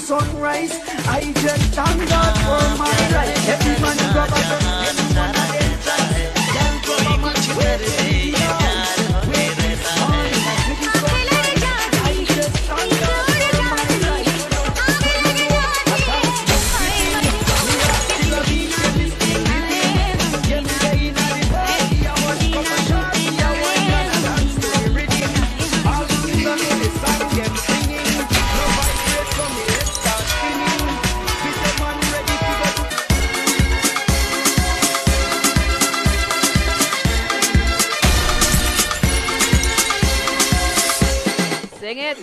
Sunrise, I just thank God for my life. Every man grab a gun, everyone a entrance. Then grab a man, where they see now. Where this morning, I see the sunrise. I just thank God for my life. I can't sleep in. We are still a beach and this thing living. Yesterday in the party, I was from a shorty. I went and danced to the rhythm. All the people know the song them singing. No vibrate from me. Sing it.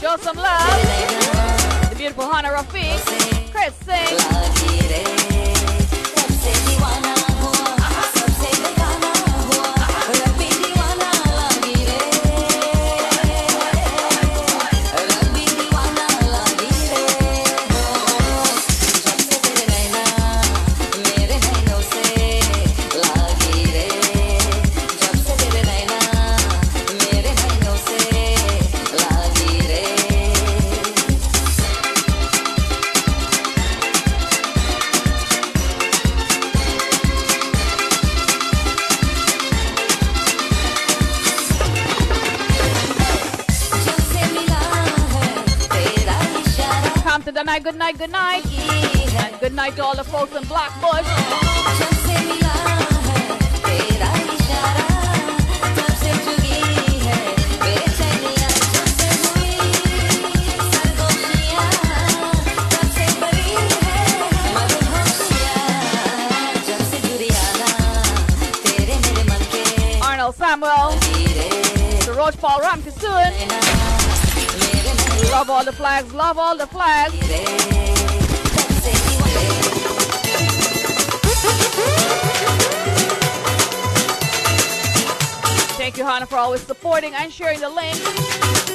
Show some love. The beautiful Hannah Rafiq. Chris, sing. Good night, good night. And good night to all the folks in Blackbush. Arnold Samuel. The Roach Paul Ramsey soon. Love all the flags, love all the flags. Thank you, Hannah, for always supporting and sharing the link.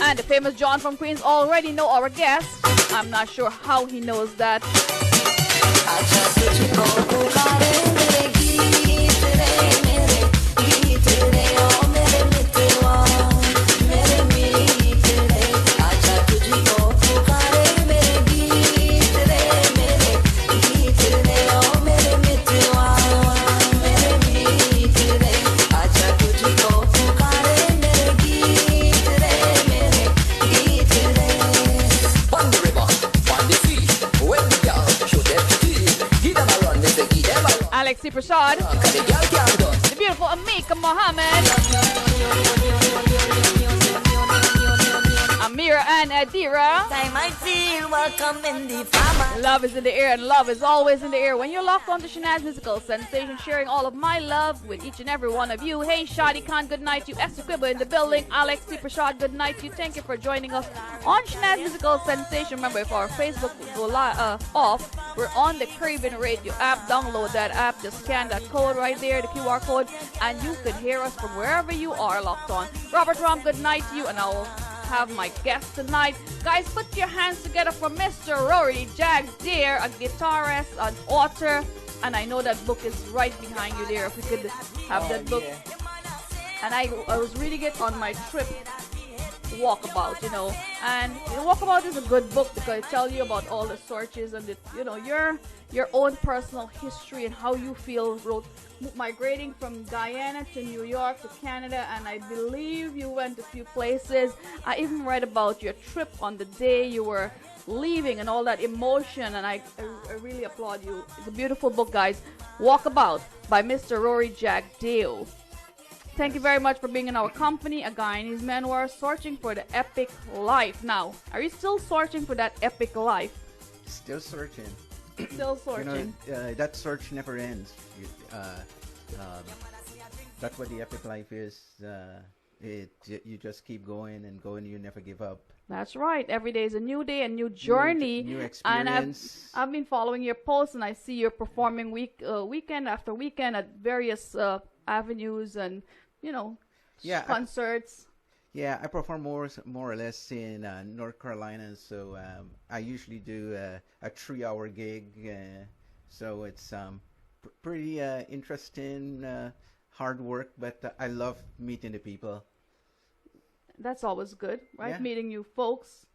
And the famous John from Queens already know our guest. I'm not sure how he knows that. Alexi Prashad, the beautiful Amika Mohammed, Amira and Adira. Love is in the air and love is always in the air. When you're locked on to Shanaz Musical Sensation, sharing all of my love with each and every one of you. Hey Shadi Khan, good night to you. Esther Quibba in the building. Alex T. Prashad, good night to you. Thank you for joining us on Shanaz Musical Sensation. Remember, if our Facebook will go off, we're on the Caribbean Radio app. Download that app. Just scan that code right there, the QR code, and you can hear us from wherever you are locked on. Robert Ram, good night to you, and I'll have my guest tonight. Guys, put your hands together for Mr. Rory Jagdeo, a guitarist, an author, and I know that book is right behind you there. If we could have that book. And I was reading it on my trip walkabout, and walkabout is a good book because it tells you about all the searches and your own personal history and how you feel migrating from Guyana to New York to Canada, and I believe you went a few places. I even read about your trip on the day you were leaving and all that emotion, and I really applaud you. It's a beautiful book, guys. Walkabout by Mr. Rory Jagdeo. Thank you very much for being in our company. A Guyanese memoir, searching for the epic life. Now, are you still searching for that epic life? Still searching. Still You know, searching. that search never ends. Um, that's what the epic life is. You just keep going and going. You never give up. That's right. Every day is a new day, a new journey. New And experience. I've been following your posts, and I see you're performing weekend after weekend at various avenues and Yeah, concerts. Yeah, I perform more or less in North Carolina, so I usually do a 3-hour gig. So it's pretty interesting, hard work, but I love meeting the people. That's always good, right? Yeah. Meeting new folks.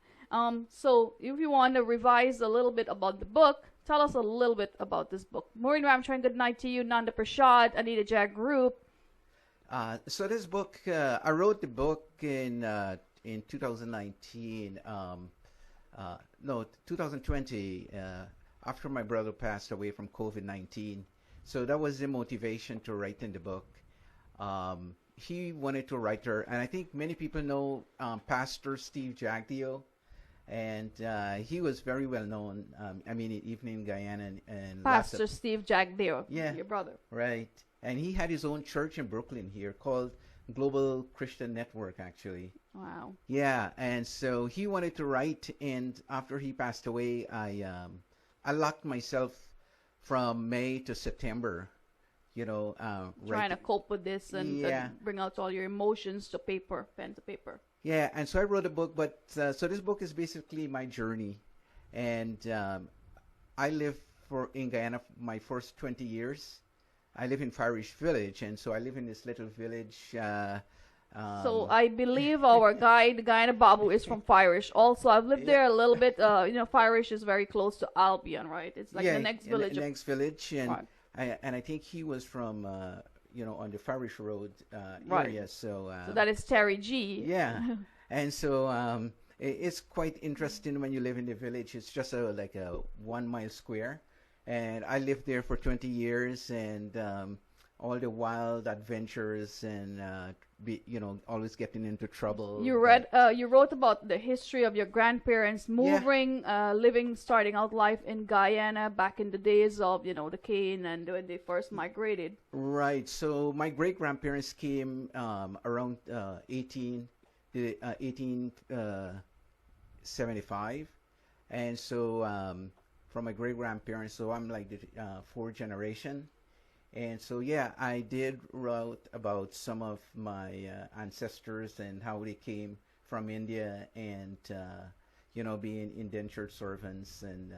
So if you want to revise a little bit about the book, tell us a little bit about this book. Maureen Ramcharan, good night to you. Nanda Prashad, Anita Jagrup. So this book, I wrote the book in 2019. No, 2020. After my brother passed away from COVID-19. So that was the motivation to write in the book. He wanted to write her, and I think many people know Pastor Steve Jagdeo, and he was very well known. I mean, even in Guyana and Pastor Steve Jagdeo, yeah, your brother. Right. And he had his own church in Brooklyn here called Global Christian Network, actually. Wow. Yeah, and so he wanted to write, and after he passed away, I locked myself from May to September, trying to cope with this and bring out all your emotions to paper, pen to paper. Yeah, and so I wrote a book, but so this book is basically my journey, and I lived in Guyana for my first 20 years. I live in Farish Village, and so I live in this little village. So I believe our guide, Guyana Babu, is from Farish. Also, I've lived there a little bit. Farish is very close to Albion, right? It's like the next village. The next village, and right. I think he was from on the Farish Road right. area. So that is Terry G. Yeah, and so it's quite interesting when you live in the village. It's just like a 1 mile square. And I lived there for 20 years, and all the wild adventures, and always getting into trouble. You wrote about the history of your grandparents moving, starting out life in Guyana back in the days of the cane and when they first migrated. Right. So my great grandparents came around 1875, and so. From my great grandparents, so I'm like the fourth generation, and so I did write about some of my ancestors and how they came from India, and being indentured servants, and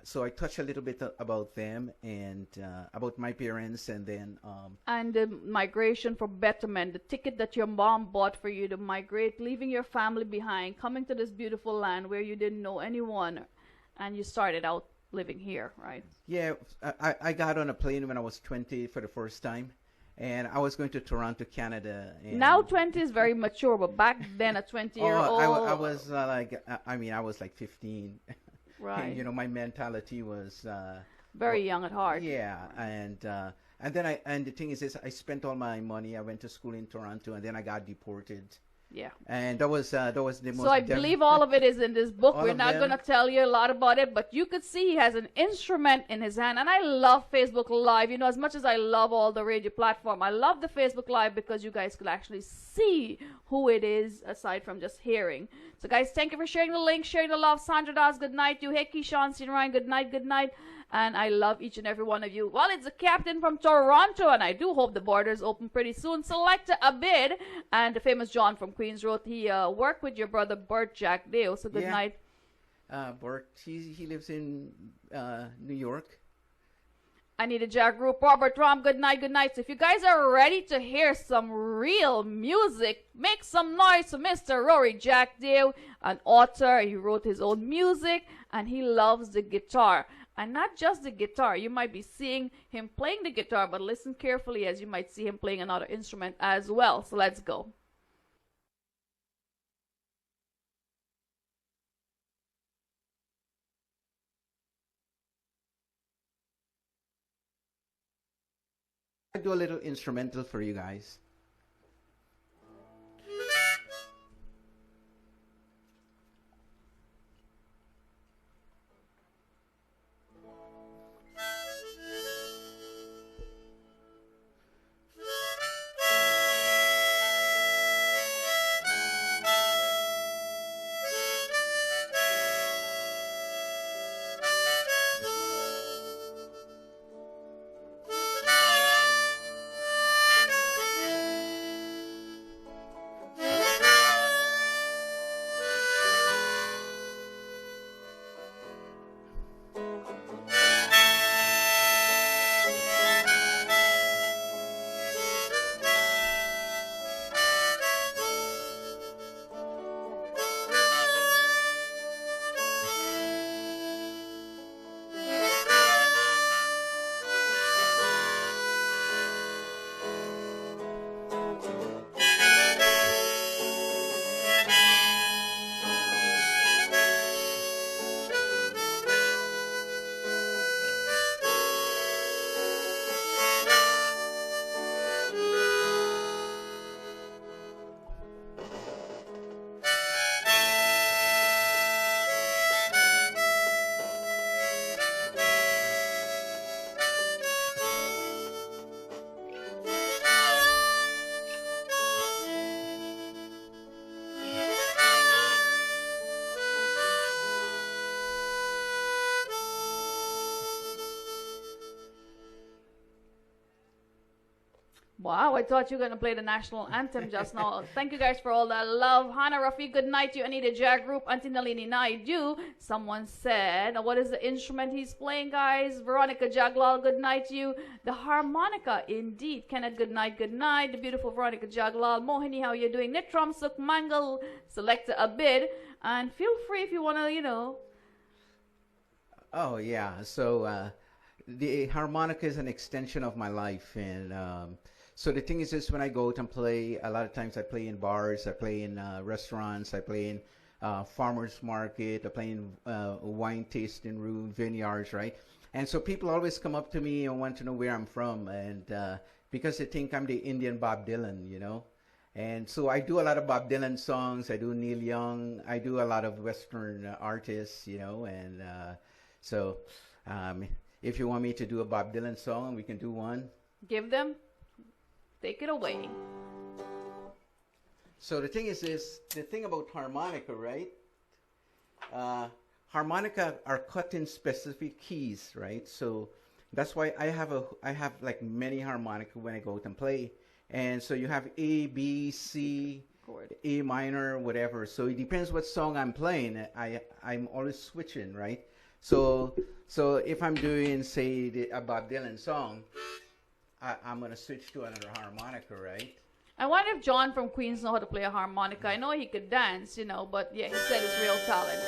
so I touched a little bit about them and about my parents, and then and the migration for betterment, the ticket that your mom bought for you to migrate, leaving your family behind, coming to this beautiful land where you didn't know anyone. And you started out living here, right? Yeah, I got on a plane when I was 20 for the first time, and I was going to Toronto, Canada. And now 20 is very mature, but back then a 20-year-old... I was I was like 15. Right. And, my mentality was... very young at heart. Yeah, and the thing is I spent all my money. I went to school in Toronto, and then I got deported. Yeah. And that was the most... So I believe all of it is in this book. We're not going to tell you a lot about it, but you could see he has an instrument in his hand. And I love Facebook Live. As much as I love all the radio platform, I love the Facebook Live because you guys could actually see who it is aside from just hearing. So guys, thank you for sharing the link, sharing the love. Sandra Das, good night. You, hey, Keyshawn, Sean Ryan, good night, good night. And I love each and every one of you. Well, it's the captain from Toronto, and I do hope the borders open pretty soon. Selecta Abid, and the famous John from Queens wrote he worked with your brother Bert Jagdeo. So good night. Bert, he lives in New York. Anita Jagrup, Robert Ram, good night, good night. So if you guys are ready to hear some real music, make some noise for Mr. Rory Jagdeo, an author. He wrote his own music, and he loves the guitar. And not just the guitar. You might be seeing him playing the guitar, but listen carefully as you might see him playing another instrument as well. So let's go. I'll do a little instrumental for you guys. Wow, I thought you were going to play the national anthem just now. Thank you guys for all that love. Hannah Rafi, good night to you. Anita Jag Group, Auntie Nalini Naidu. Someone said, what is the instrument he's playing, guys? Veronica Jaglal, good night to you. The harmonica, indeed. Kenneth, good night, good night. The beautiful Veronica Jaglal. Mohini, how you doing? Nitram Suk Mangal, Selecta Abid. And feel free if you want to, you know. Oh, yeah. So the harmonica is an extension of my life. And so the thing is this, when I go out and play, a lot of times I play in bars, I play in restaurants, I play in farmers market, I play in wine tasting room, vineyards, right? And so people always come up to me and want to know where I'm from, and because they think I'm the Indian Bob Dylan, you know? And so I do a lot of Bob Dylan songs, I do Neil Young, I do a lot of Western artists, you know, and so if you want me to do a Bob Dylan song, we can do one. Give them. Take it away. So the thing is this, the thing about harmonica, right? Harmonica are cut in specific keys, right? So that's why I have like many harmonica when I go out and play. And so you have A, B, C, chord. A minor, whatever. So it depends what song I'm playing. I'm always switching, right? So if I'm doing, say, a Bob Dylan song, I'm going to switch to another harmonica, right? I wonder if John from Queens know how to play a harmonica. I know he could dance, you know, but yeah, he said it's real talent.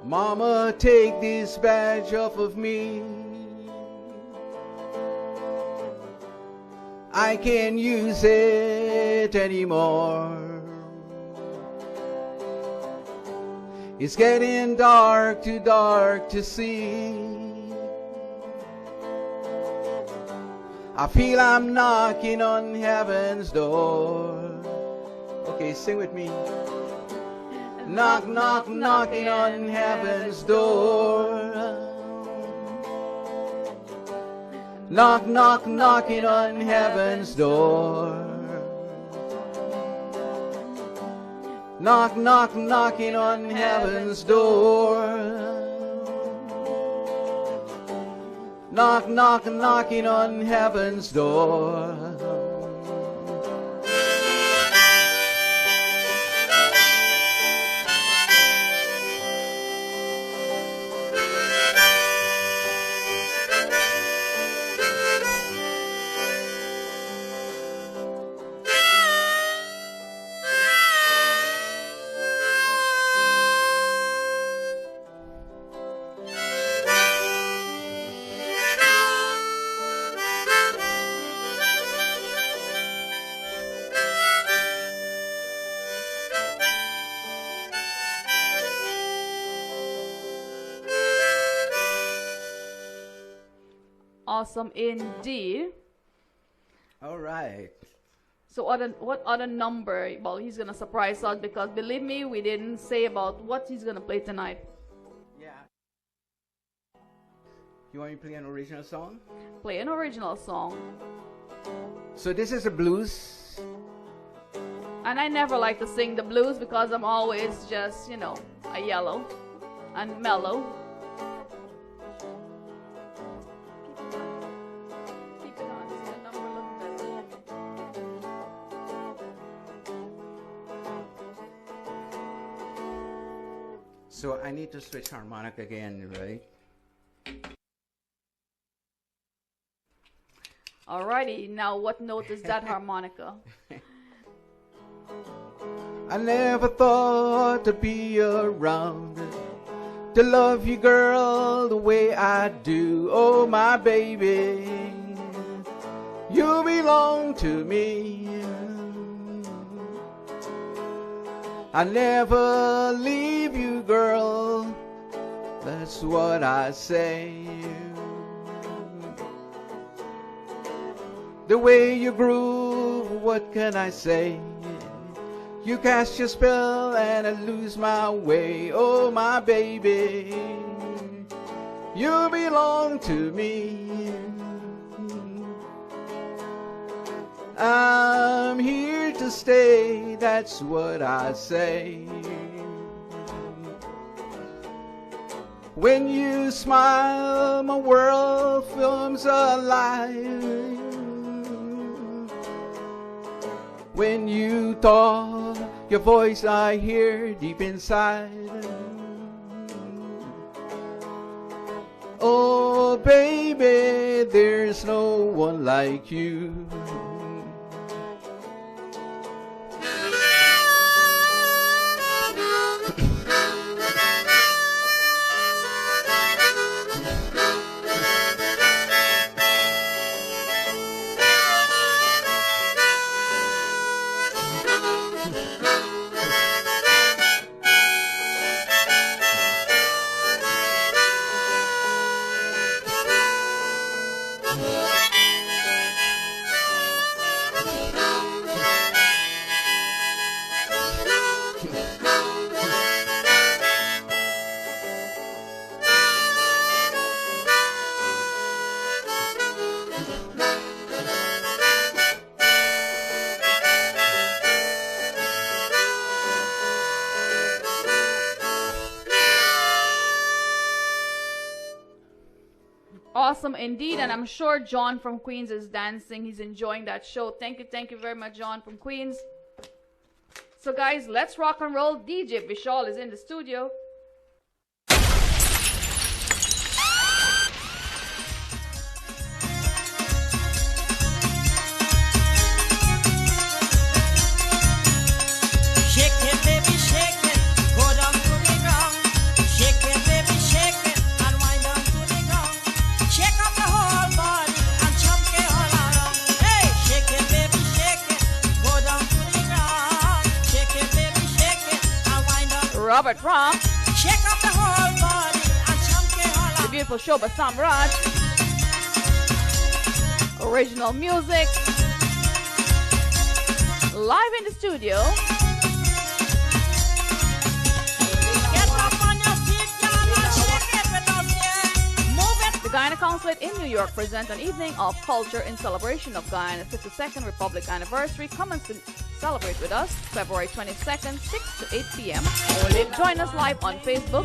Mama, take this badge off of me. I can't use it anymore. It's getting dark, too dark to see. I feel I'm knocking on heaven's door. Okay, sing with me. Knock, knock, knocking on heaven's door. Knock, knock, knocking on heaven's door. Knock, knock, knocking on heaven's door. Knock, knock, knocking on heaven's door. Awesome indeed. All right. So what other number? Well, he's gonna surprise us because believe me, we didn't say about what he's gonna play tonight. Yeah. You want me to play an original song? Play an original song. So this is a blues. And I never like to sing the blues because I'm always just, you know, a yellow and mellow. So I need to switch harmonica again, right? Alrighty, now what note is that harmonica? I never thought to be around to love you, girl, the way I do. Oh, my baby, you belong to me. I never leave you, girl, that's what I say. the way you groove, what can I say? You cast your spell and I lose my way. Oh, my baby, you belong to me. I'm here to stay, that's what I say. When you smile, my world feels alive. When you talk, your voice I hear deep inside. Oh, baby, there's no one like you. Awesome indeed, and I'm sure John from Queens is dancing. He's enjoying that show. Thank you very much, John from Queens. So guys, let's rock and roll. DJ Vishal is in the studio. Robert Rock, shake up the whole body and the beautiful Shoba Samrat, original music, live in the studio. Get up on your feet, girl, and shake it with us, yeah. Move it. The Guyana Consulate in New York presents an evening of culture in celebration of Guyana's 52nd Republic anniversary. Come and celebrate with us February 22nd, 6 to 8 p.m. Join us live on Facebook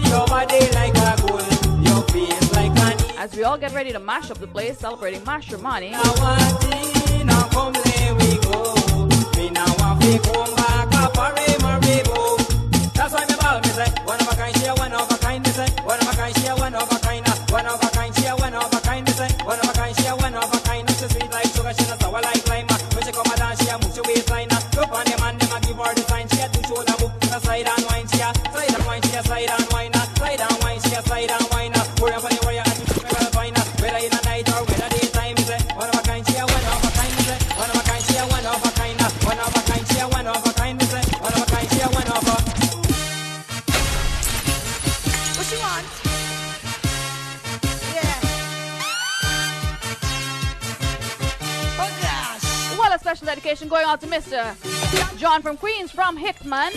as we all get ready to mash up the place, celebrating Mash Your Money. That's why me ball me say one of a kind, she a one of a kind, me say one of a kind, she a one of a kind, one of a kind, she a one of a kind, me say one of a kind, she a one of a kind. She sweet like sugar, she not sour like lime. When she come a dance, she a move she waistline. Look on the man, them a give her the sign. She a do shoulder move, she a slide and wine, she a slide and wine, she a slide and wine, slide and wine, she a slide and wine. Worry for the warrior, and you me well fine. Whether in the night or whether daytime, me say one of a kind, she a one of a kind, me say one of a kind, she a one of a kind, one of a kind, she a one of a kind, me say one of a kind, she a one of a. What you want? Yeah. Oh gosh. Well, a special dedication going out to Mr. John from Queens from Hickman.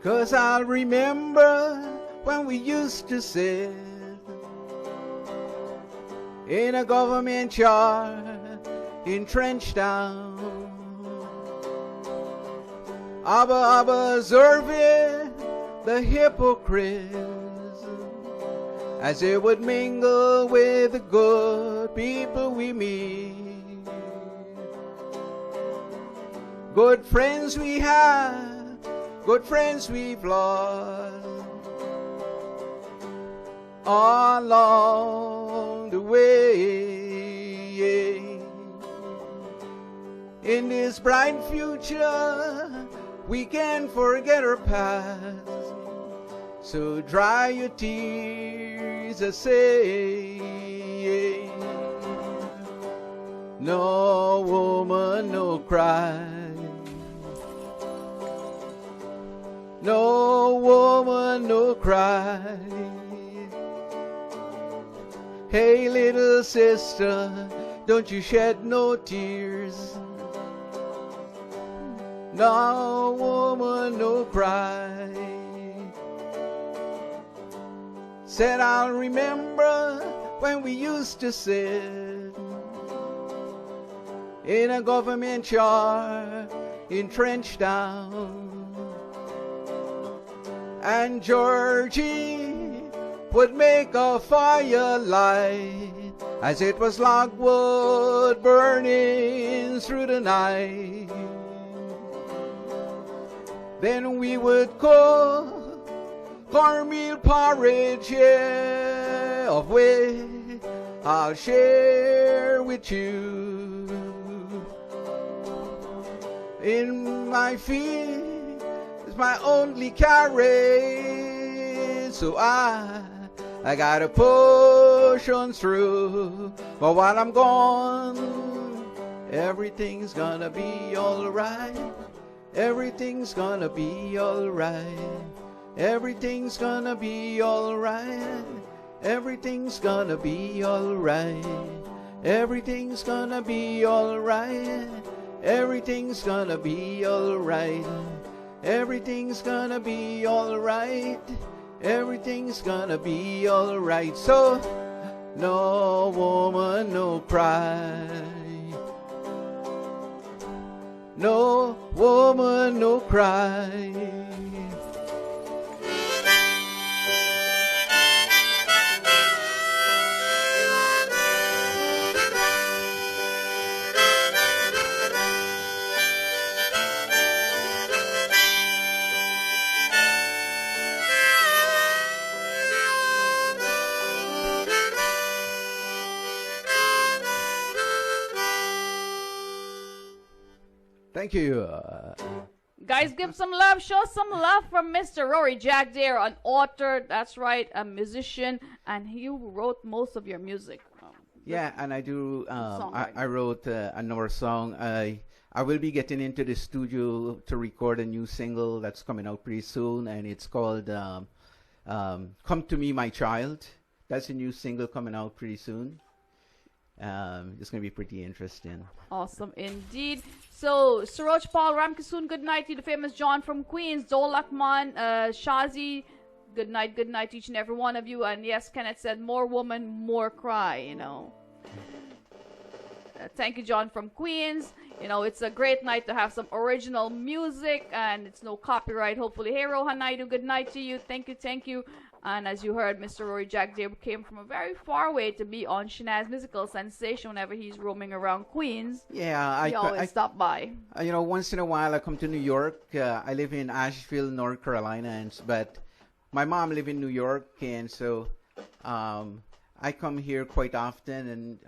'Cause I'll remember when we used to sit in a government yard in Trenchtown, observing the hypocrites as they would mingle with the good people we meet. Good friends we have, good friends we've lost along the way. In this bright future, we can't forget our past. So dry your tears, I say. No woman, no cry. No woman, no cry. Hey, little sister, don't you shed no tears. No woman, no cry. Said I'll remember when we used to sit in a government yard in Trenchtown, and Georgie would make a fire light as it was logwood burning through the night. Then we would cook cornmeal porridge, yeah, of which I'll share with you. In my feet is my only carry, so I gotta push on through. But while I'm gone, everything's gonna be alright. Everything's gonna be alright. Everything's gonna be alright. Everything's gonna be alright. Everything's gonna be alright. Everything's gonna be alright. Everything's gonna be alright. Everything's gonna be alright. So, no woman, no cry. No woman, no cry. Thank you. Guys, give some love. Show some love from Mr. Rory Jagdeo, an author, that's right, a musician, and he wrote most of your music. Yeah, and I do. I wrote another song. I will be getting into the studio to record a new single that's coming out pretty soon, and it's called "Come to Me, My Child." That's a new single coming out pretty soon. It's going to be pretty interesting. Awesome indeed. So, Suraj Paul Ramkisoon, good night to you, the famous John from Queens, Dolakman, Shazi, good night to each and every one of you. And yes, Kenneth said, more woman, more cry, you know. Thank you, John from Queens. You know, it's a great night to have some original music, and it's no copyright, hopefully. Hey, Rohan Naidu, good night to you. Thank you. And as you heard, Mr. Rory Jagdeo came from a very far way to be on Shanaz Musical Sensation whenever he's roaming around Queens. Yeah, he always stop by. You know, once in a while I come to New York. I live in Asheville, North Carolina, but my mom lives in New York, and so I come here quite often. And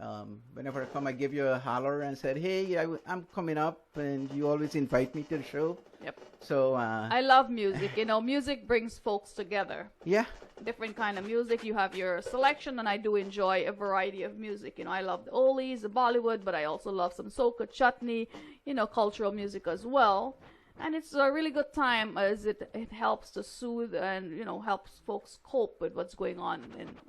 whenever I come, I give you a holler and said, "Hey, I'm coming up," and you always invite me to the show. Yep. So I love music. You know, music brings folks together. Yeah. Different kind of music. You have your selection, and I do enjoy a variety of music. You know, I love the oldies, the Bollywood, but I also love some Soca, Chutney, you know, cultural music as well. And it's a really good time as it helps to soothe and, helps folks cope with what's going on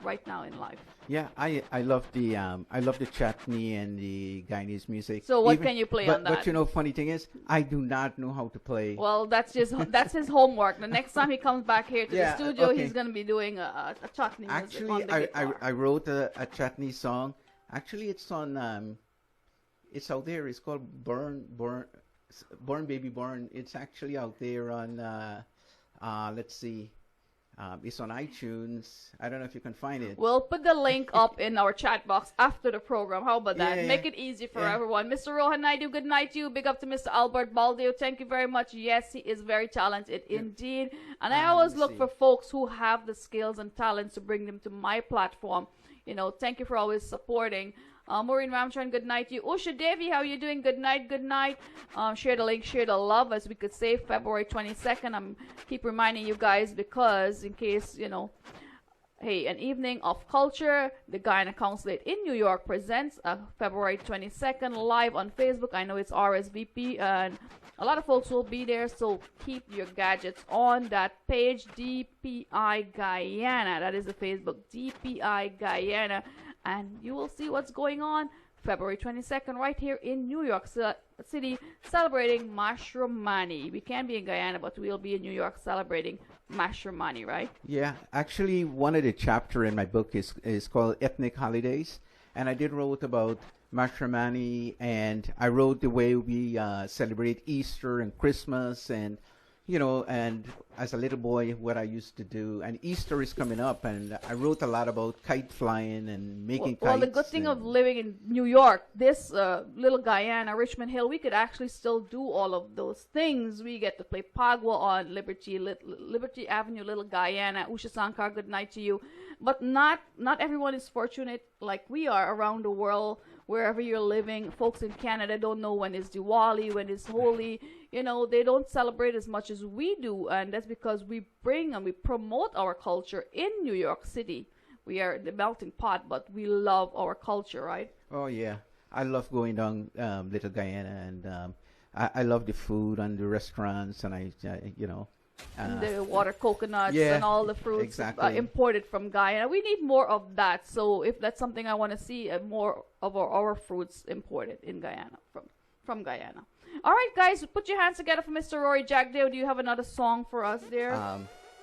right now in life. Yeah, I love the Chutney and the Guyanese music. So what can you play on that? But funny thing is, I do not know how to play. Well, that's his homework. The next time he comes back here to the studio, okay. he's going to be doing a Chutney music. Actually, on the guitar. I wrote a Chutney song. Actually, it's on it's out there. It's called Born Baby Born. It's actually out there on let's see. It's on iTunes. I don't know if you can find it. We'll put the link up in our chat box after the program. How about that? Yeah. Make it easy for everyone. Mr. Rohan Naidu, good night to you. Big up to Mr. Albert Baldeo. Thank you very much. Yes, he is very talented indeed. And I always look for folks who have the skills and talents to bring them to my platform. Thank you for always supporting. Maureen Ramchan, good night to you. Usha Devi, how are you doing? Good night, good night. Share the link, share the love, as we could say, February 22nd. I'm keep reminding you guys because in case, hey, an evening of culture, the Guyana Consulate in New York presents February 22nd live on Facebook. I know it's RSVP and a lot of folks will be there, so keep your gadgets on that page, DPI Guyana. That is the Facebook, DPI Guyana. And you will see what's going on February 22nd right here in New York City, celebrating Mashramani. We can't be in Guyana, but we'll be in New York celebrating Mashramani, right? Yeah, actually, one of the chapter in my book is called Ethnic Holidays, and I did wrote about Mashramani, and I wrote the way we celebrate Easter and Christmas, and and as a little boy, what I used to do. And Easter is coming up, and I wrote a lot about kite flying and making kites. Well, the good thing of living in New York, this little Guyana, Richmond Hill, we could actually still do all of those things. We get to play Pagua on Liberty Avenue, Little Guyana. Usha Sankar, good night to you. But not everyone is fortunate like we are around the world. Wherever you're living, folks in Canada don't know when is Diwali, when is Holi. They don't celebrate as much as we do, and that's because we bring and we promote our culture in New York City. We are the melting pot, but we love our culture, right? Oh yeah, I love going down Little Guyana, and I love the food and the restaurants, and and the water coconuts and all the fruits imported from Guyana. We need more of that. So if that's something I want to see, more of our fruits imported in Guyana, from Guyana. All right, guys, put your hands together for Mr. Rory Jagdeo. Do you have another song for us there?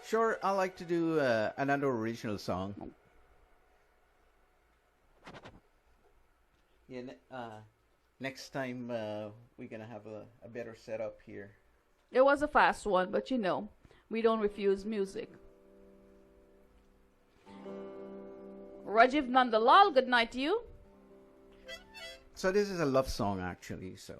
Sure, I like to do another original song. Yeah, next time we're going to have a better setup here. It was a fast one, but we don't refuse music. Rajiv Nandalal, good night to you. So this is a love song, actually, so...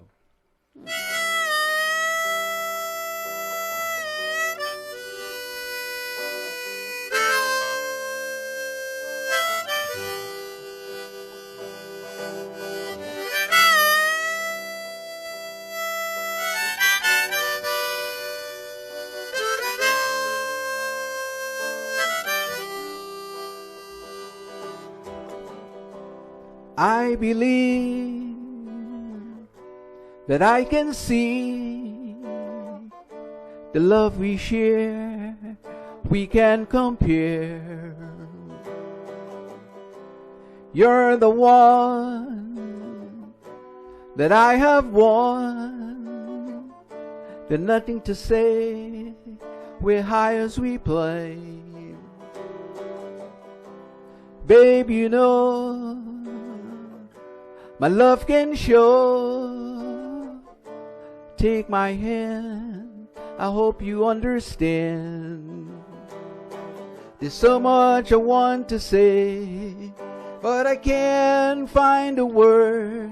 I believe that I can see the love we share, we can compare. You're the one that I have won. There's nothing to say, we're high as we play. Babe, my love can show. Take my hand, I hope you understand. There's so much I want to say, but I can't find a word.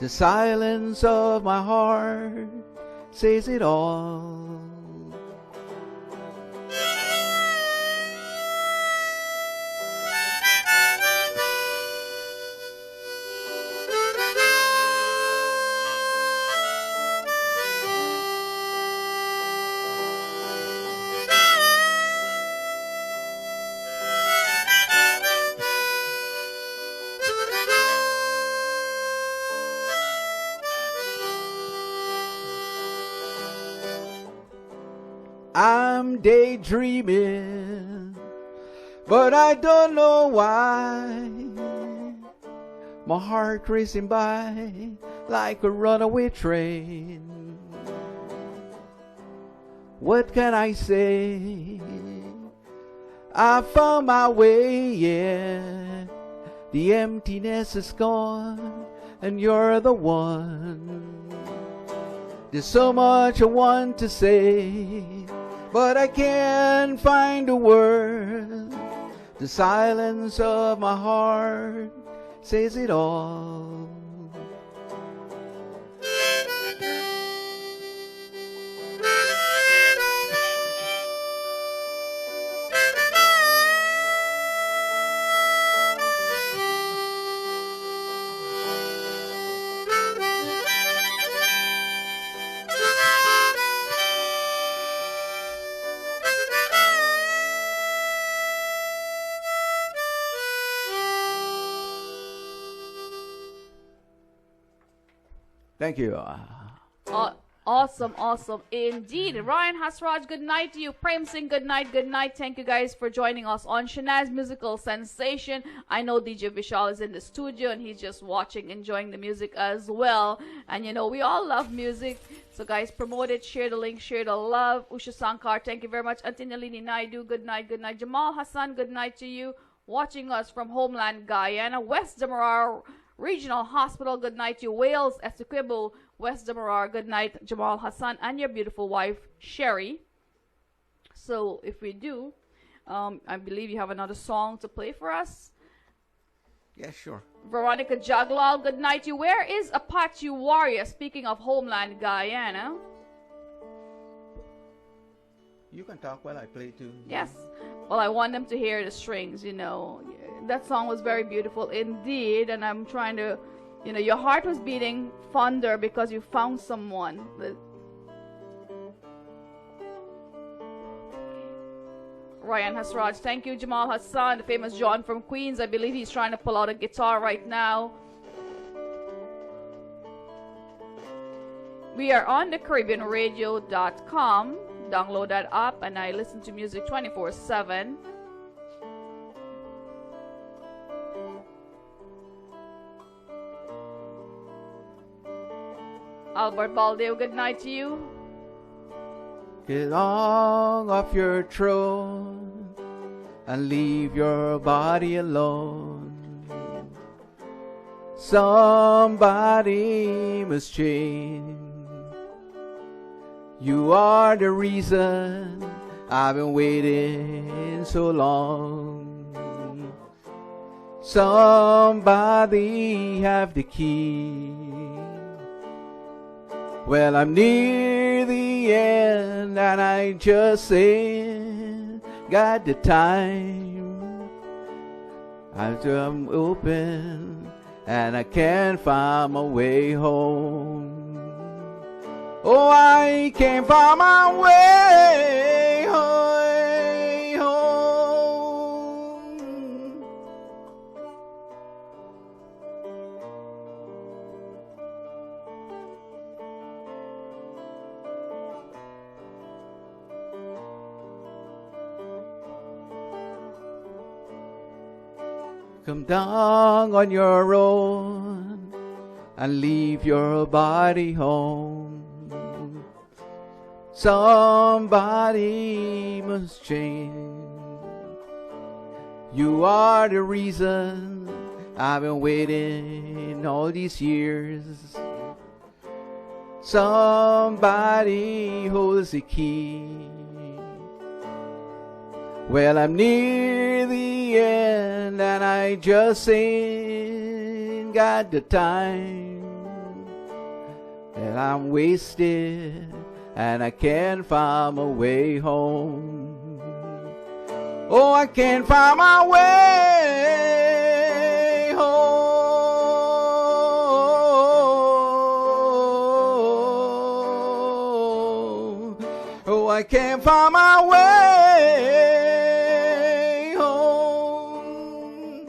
The silence of my heart says it all. I'm daydreaming, but I don't know why. My heart racing by like a runaway train. What can I say? I found my way, yeah. The emptiness is gone, and you're the one. There's so much I want to say, but I can't find a word. The silence of my heart says it all. Thank you. Awesome, awesome indeed. Ryan Hasraj, good night to you. Prem Singh, good night, good night. Thank you guys for joining us on Shanaz Musical Sensation. I know DJ Vishal is in the studio and he's just watching, enjoying the music as well. And you know, we all love music. So guys, promote it, share the link, share the love. Usha Sankar, thank you very much. Antinalini Naidu, good night, good night. Jamal Hassan, good night to you. Watching us from homeland Guyana, West Demerara Regional Hospital, good night to you. Wales, Essequibo, West Demerara, good night. Jamal Hassan and your beautiful wife, Sherry. So if we do, I believe you have another song to play for us. Yeah, sure. Veronica Jaglal, good night to you. Where is Apache Warrior? Speaking of homeland Guyana. You can talk while I play too. Yes. Well, I want them to hear the strings, you know. That song was very beautiful indeed. And I'm trying to, you know, your heart was beating fonder because you found someone. Ryan Hasraj, thank you. Jamal Hassan, the famous John from Queens. I believe he's trying to pull out a guitar right now. We are on the CaribbeanRadio.com. Download that app and I listen to music 24/7. Albert Baldeo, good night to you. Get on off your throne and leave your body alone. Somebody must change. You are the reason I've been waiting so long. Somebody have the key. Well, I'm near the end and I just ain't got the time. I'm open and I can't find my way home. Oh, I can't find my way home. Come down on your own and leave your body home. Somebody must change. You are the reason I've been waiting all these years. Somebody holds the key. Well, I'm near the end and I just ain't got the time. And I'm wasted and I can't find my way home. Oh, I can't find my way home. Oh, I can't find my way home.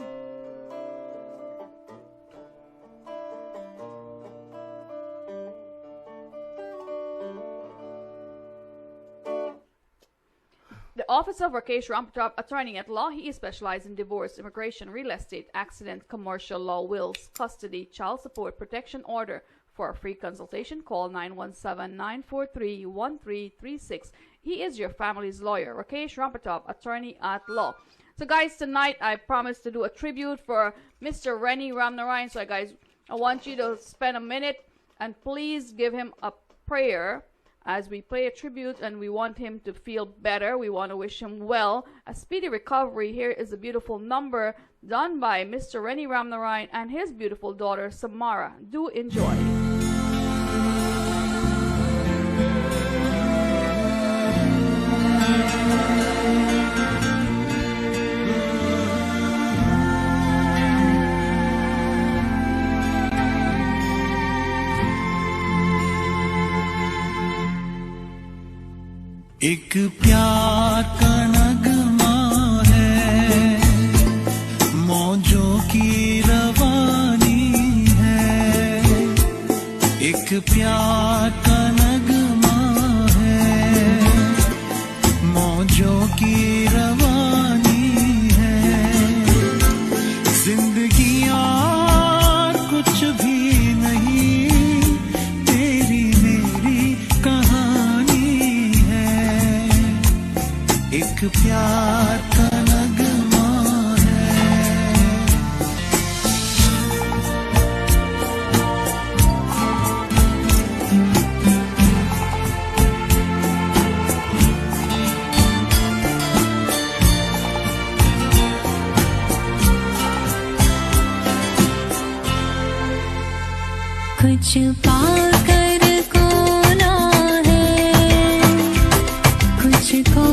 Office of Rakesh Rampatap, attorney at law. He is specialized in divorce, immigration, real estate, accident, commercial law, wills, custody, child support, protection order. For a free consultation, call 917-943-1336. He is your family's lawyer. Rakesh Rampatap, attorney at law. So guys, tonight I promised to do a tribute for Mr. Rennie Ramnarayan. So guys, I want you to spend a minute and please give him a prayer as we play a tribute, and we want him to feel better. We want to wish him well, a speedy recovery. Here is a beautiful number done by Mr. Rennie Ramnarayan and his beautiful daughter Samara. Do enjoy. एक प्यार का नगमा है, मौजों की रवानी है। एक प्यार का नगमा है, मौजों की रवानी है। जिंदगी और कुछ भी नहीं, तेरी मेरी कहानी। एक प्यार का नगमा है। कुछ पाकर खोना है, कुछ खो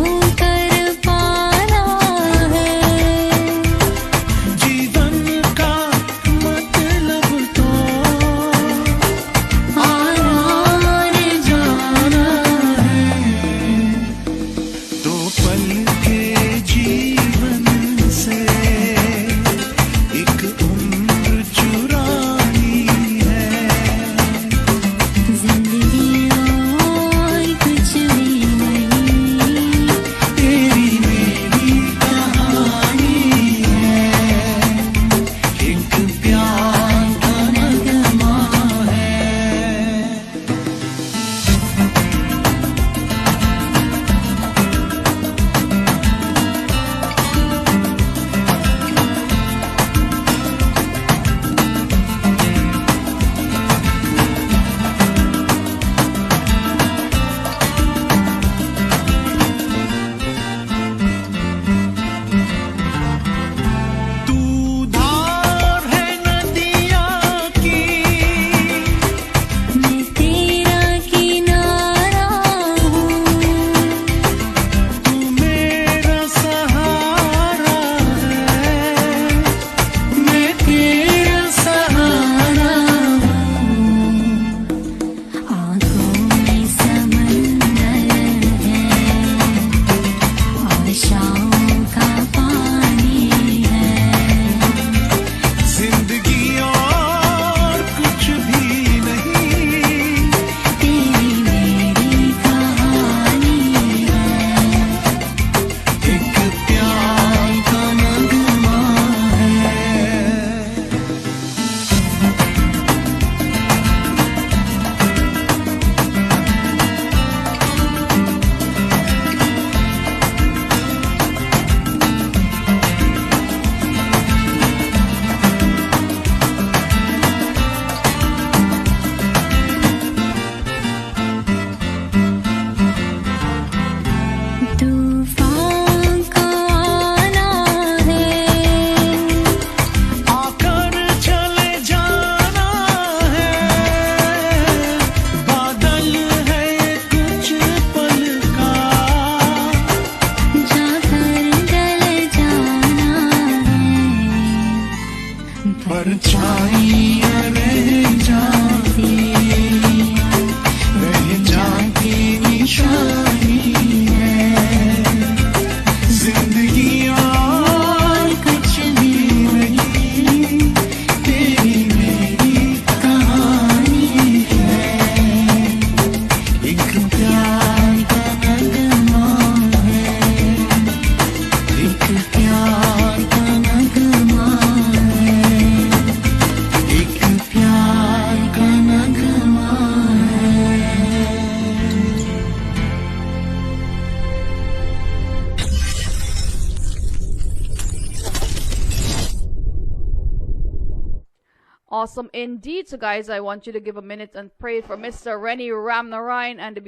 awesome indeed. So guys, I want you to give a minute and pray for Mr. Rennie Ramnarayan and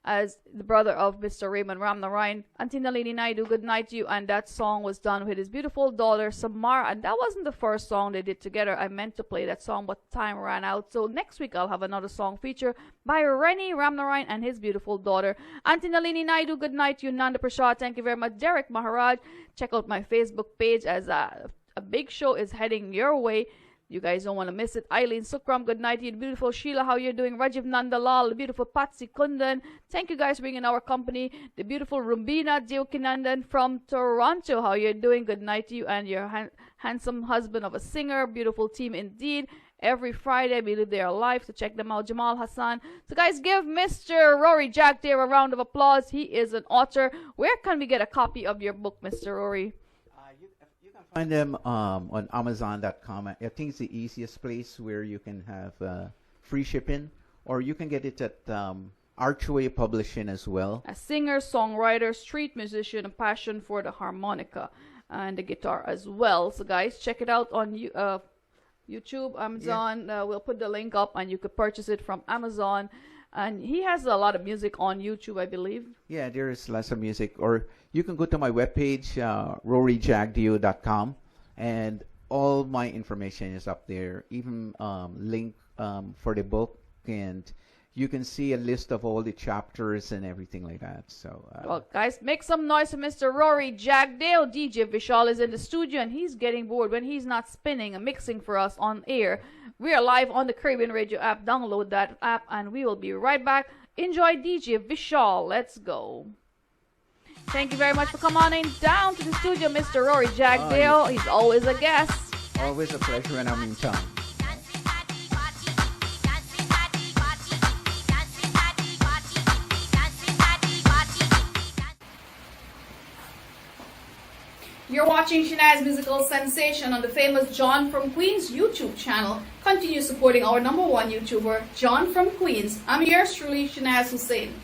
as the brother of Mr. Raymond Ramnarayan. Auntie Nalini Naidu, good night to you. And that song was done with his beautiful daughter Samara. And that wasn't the first song they did together. I meant to play that song, but time ran out. So next week I'll have another song feature by Rennie Ramnarayan and his beautiful daughter. Auntie Nalini Naidu, good night to you. Nanda Prashad, thank you very much. Derek Maharaj, check out my Facebook page as a big show is heading your way. You guys don't want to miss it. Eileen Sukram, good night to you. The beautiful Sheila, how you doing? Rajiv Nandalal, the beautiful Patsy Kundan. Thank you guys for being in our company. The beautiful Rumbina Deokinandan from Toronto, how you doing? Good night to you and your handsome husband of a singer. Beautiful team indeed. Every Friday, I believe they are live, so check them out. Jamal Hassan. So guys, give Mr. Rory Jagdeo a round of applause. He is an author. Where can we get a copy of your book, Mr. Rory? Find them on Amazon.com. I think it's the easiest place where you can have free shipping, or you can get it at Archway Publishing as well. A singer, songwriter, street musician, a passion for the harmonica and the guitar as well. So guys, check it out on YouTube, Amazon. We'll put the link up and you could purchase it from Amazon. And he has a lot of music on YouTube, I believe. Yeah, there is lots of music. Or you can go to my webpage, roryjagdeo.com, and all my information is up there, even link for the book. And you can see a list of all the chapters and everything like that. So, well, guys, make some noise for Mr. Rory Jagdeo. DJ Vishal is in the studio, and he's getting bored when he's not spinning and mixing for us on air. We are live on the Caribbean Radio app. Download that app, and we will be right back. Enjoy DJ Vishal. Let's go. Thank you very much for coming on down to the studio, Mr. Rory Jagdeo. He's always a guest. Always a pleasure when I'm in town. You're watching Shanaz Musical Sensation on the famous John from Queens YouTube channel. Continue supporting our #1 YouTuber, John from Queens. I'm yours truly, Shanaz Hussein.